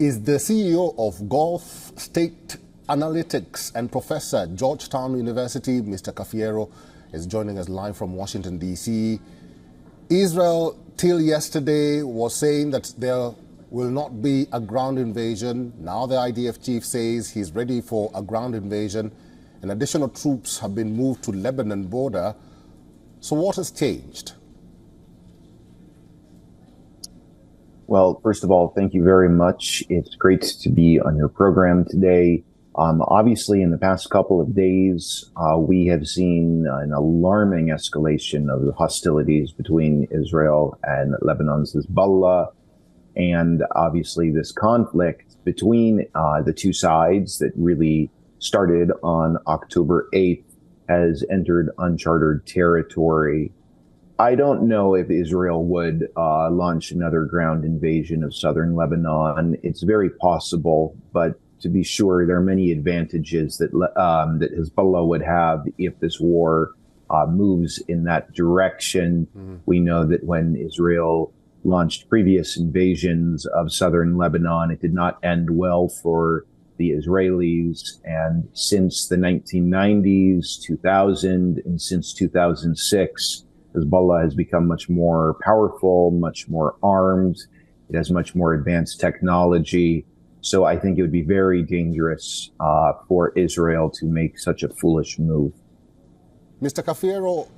is the CEO of Gulf State Analytics and professor at Georgetown University. Mr. Cafiero is joining us live from Washington, D.C. Israel, till yesterday, was saying that there will not be a ground invasion. Now the IDF chief says he's ready for a ground invasion, and additional troops have been moved to Lebanon border. So what has changed? Well, first of all, thank you very much. It's great to be on your program today. Obviously, in the past couple of days, we have seen an alarming escalation of the hostilities between Israel and Lebanon's Hezbollah. And obviously, this conflict between the two sides that really started on October 8th has entered uncharted territory. I don't know if Israel would launch another ground invasion of southern Lebanon. It's very possible, but to be sure, there are many advantages that that Hezbollah would have if this war moves in that direction. We know that when Israel launched previous invasions of southern Lebanon, it did not end well for the Israelis. And since the 1990s, 2000, and since 2006, Hezbollah has become much more powerful, much more armed. It has much more advanced technology. So I think it would be very dangerous for Israel to make such a foolish move. Mr. Cafiero,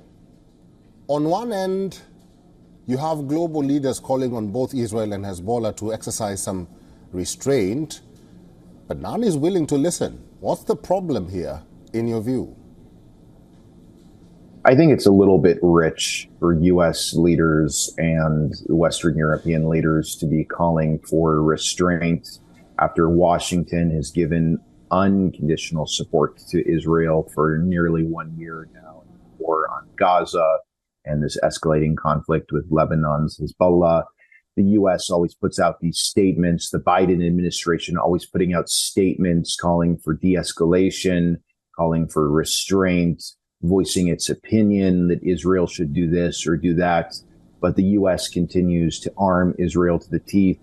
on one end, you have global leaders calling on both Israel and Hezbollah to exercise some restraint, but none is willing to listen. What's the problem here, in your view? I think it's a little bit rich for U.S. leaders and Western European leaders to be calling for restraint after Washington has given unconditional support to Israel for nearly 1 year now in the war on Gaza and this escalating conflict with Lebanon's Hezbollah. The U.S. always puts out these statements. The Biden administration always putting out statements calling for de-escalation, calling for restraint, voicing its opinion that Israel should do this or do that. But the U.S. continues to arm Israel to the teeth.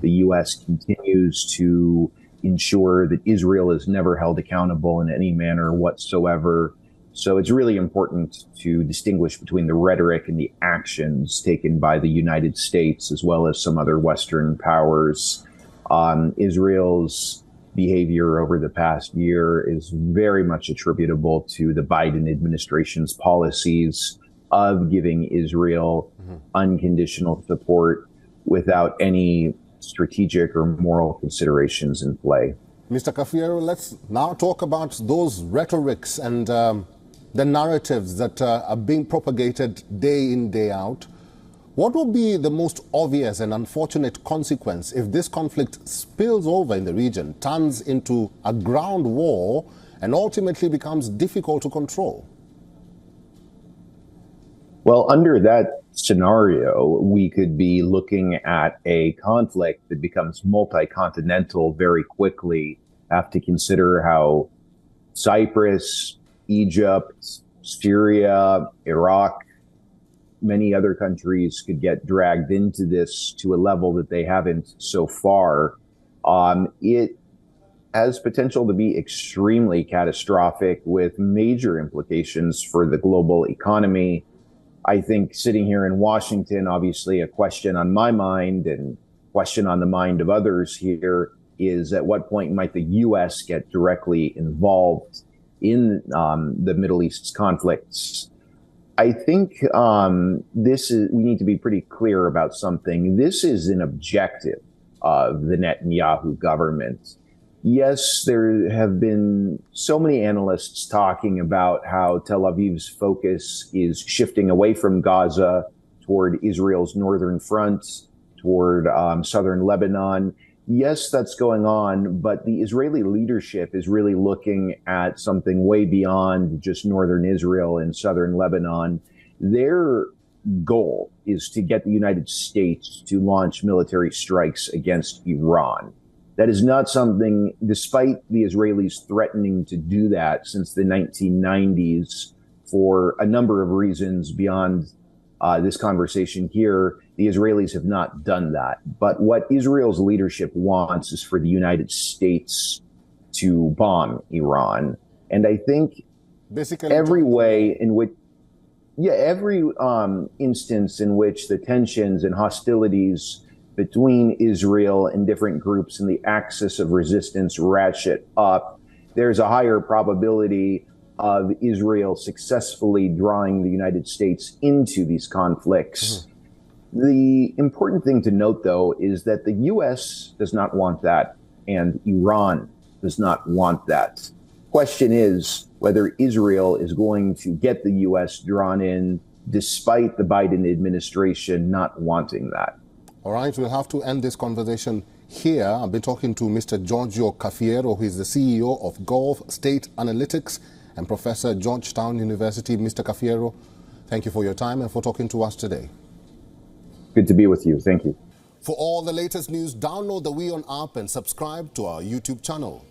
The U.S. continues to ensure that Israel is never held accountable in any manner whatsoever. So it's really important to distinguish between the rhetoric and the actions taken by the United States as well as some other Western powers. Israel's behavior over the past year is very much attributable to the Biden administration's policies of giving Israel unconditional support without any strategic or moral considerations in play. Mr. Cafiero, let's now talk about those rhetorics and the narratives that are being propagated day in, day out. What will be the most obvious and unfortunate consequence if this conflict spills over in the region, turns into a ground war, and ultimately becomes difficult to control? Well, under that scenario, we could be looking at a conflict that becomes multi-continental very quickly. Have to consider how Cyprus, Egypt, Syria, Iraq, many other countries could get dragged into this to a level that they haven't so far. It has potential to be extremely catastrophic with major implications for the global economy. I think sitting here in Washington, obviously a question on my mind and question on the mind of others here is at what point might the U.S. get directly involved in the Middle East's conflicts? I think we need to be pretty clear about something. This is an objective of the Netanyahu government. Yes, there have been so many analysts talking about how Tel Aviv's focus is shifting away from Gaza toward Israel's northern front, toward southern Lebanon. Yes, that's going on, but the Israeli leadership is really looking at something way beyond just northern Israel and southern Lebanon. Their goal is to get the United States to launch military strikes against Iran. That is not something, despite the Israelis threatening to do that since the 1990s for a number of reasons beyond this conversation here, The Israelis have not done that. But what Israel's leadership wants is for the United States to bomb Iran. And I think basically every way in which, every instance in which the tensions and hostilities between Israel and different groups in the axis of resistance ratchet up, there's a higher probability of Israel successfully drawing the United States into these conflicts. The important thing to note, though, is that the U.S. does not want that, and Iran does not want that. Question is whether Israel is going to get the U.S. drawn in despite the Biden administration not wanting that. All right, we'll have to end this conversation here. I've been talking to Mr. Giorgio Cafiero, who is the CEO of Gulf State Analytics and professor at Georgetown University. Mr. Cafiero, thank you for your time and for talking to us today. Good to be with you. Thank you. For all the latest news, download the WION app and subscribe to our YouTube channel.